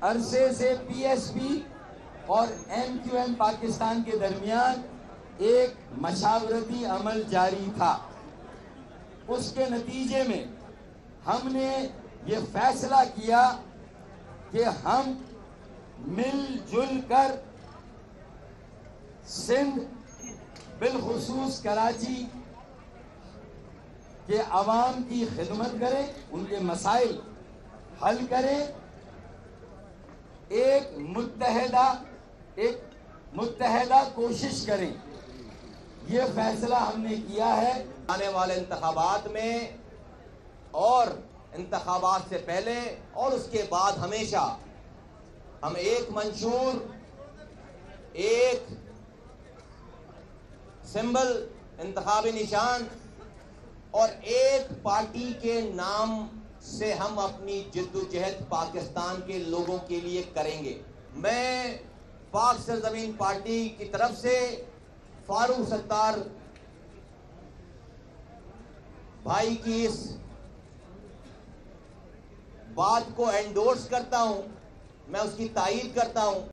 عرصے سے P S P اور ایم کیو ایم پاکستان کے درمیان ایک مشاورتی عمل جاری تھا. اس کے نتیجے میں ہم نے یہ فیصلہ کیا کہ ہم مل جل کر سندھ بالخصوص کراچی کے عوام کی خدمت کریں، ان کے مسائل حل کریں، ایک متحدہ کوشش کریں. یہ فیصلہ ہم نے کیا ہے. آنے والے انتخابات میں اور انتخابات سے پہلے اور اس کے بعد ہمیشہ ہم ایک منشور، ایک سمبل، انتخابی نشان اور ایک پارٹی کے نام سے ہم اپنی جدوجہد پاکستان کے لوگوں کے لیے کریں گے. میں پاک سرزمین پارٹی کی طرف سے فاروق ستار بھائی کی اس بات کو انڈورس کرتا ہوں، میں اس کی تائید کرتا ہوں.